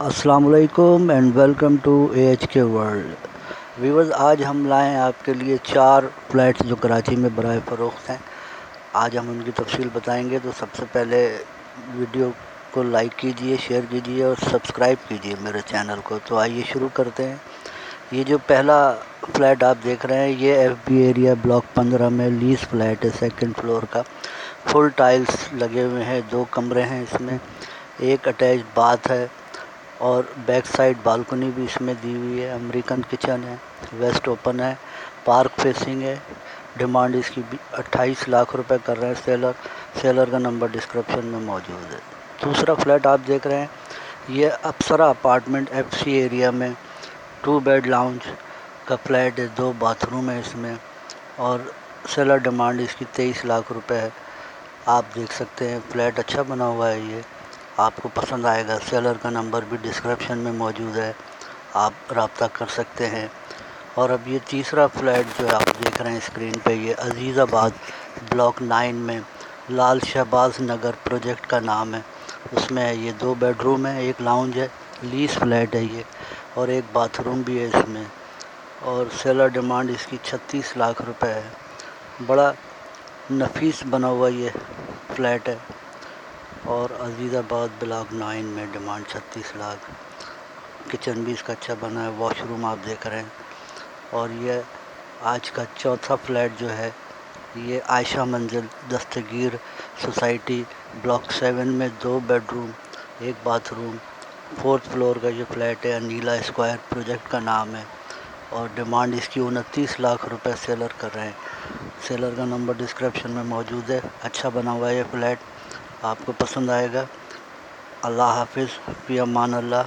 السلام علیکم and welcome to A H K world viewers. آج ہم لائے ہیں آپ کے لیے 4 فلیٹس جو کراچی میں برائے فروخت ہیں. آج ہم ان کی تفصیل بتائیں گے. تو سب سے پہلے ویڈیو کو لائک کیجئے، شیئر کیجئے اور سبسکرائب کیجئے میرے چینل کو. تو آئیے شروع کرتے ہیں. یہ جو پہلا فلیٹ آپ دیکھ رہے ہیں یہ ایف بی ایریا بلاک 15 میں لیز فلیٹ ہے، سیکنڈ فلور کا. فل ٹائلز لگے ہوئے ہیں، 2 کمرے ہیں اس میں، ایک اٹیچ باتھ ہے اور بیک سائڈ بالکنی بھی اس میں دی ہوئی ہے. امریکن کچن ہے، ویسٹ اوپن ہے، پارک فیسنگ ہے. ڈیمانڈ اس کی 28 لاکھ روپے کر رہے ہیں سیلر کا نمبر ڈسکرپشن میں موجود ہے. دوسرا فلیٹ آپ دیکھ رہے ہیں یہ Apsara apartment F C area میں 2 بیڈ لاؤنج کا فلیٹ ہے، 2 باتھ روم ہے اس میں اور سیلر ڈیمانڈ اس کی 23 لاکھ روپے ہے. آپ دیکھ سکتے ہیں فلیٹ اچھا بنا ہوا ہے، یہ آپ کو پسند آئے گا. سیلر کا نمبر بھی ڈسکرپشن میں موجود ہے، آپ رابطہ کر سکتے ہیں. اور اب یہ تیسرا فلیٹ جو آپ دیکھ رہے ہیں اسکرین پہ، یہ عزیز آباد بلاک 9 میں لال شہباز نگر پروجیکٹ کا نام ہے. اس میں یہ 2 بیڈ روم ہے، ایک لاؤنج ہے، لیز فلیٹ ہے یہ، اور ایک باتھ روم بھی ہے اس میں. اور سیلر ڈیمانڈ اس کی 36 لاکھ روپے ہے. بڑا نفیس بنا ہوا یہ فلیٹ ہے اور عزیز آباد بلاک 9 میں ڈیمانڈ 36 لاکھ. کچن بھی اس کا اچھا بنا ہے، واش روم آپ دیکھ رہے ہیں. اور یہ آج کا چوتھا فلیٹ جو ہے یہ عائشہ منزل دستگیر سوسائٹی بلاک 7 میں 2 بیڈ روم، ایک باتھ روم، 4تھ فلور کا یہ فلیٹ ہے. انیلا اسکوائر پروجیکٹ کا نام ہے اور ڈیمانڈ اس کی 29 لاکھ روپے سیلر کر رہے ہیں. سیلر کا نمبر ڈسکرپشن میں موجود ہے. اچھا بنا ہوا ہے یہ فلیٹ، آپ کو پسند آئے گا. اللہ حافظ، فی امان اللہ.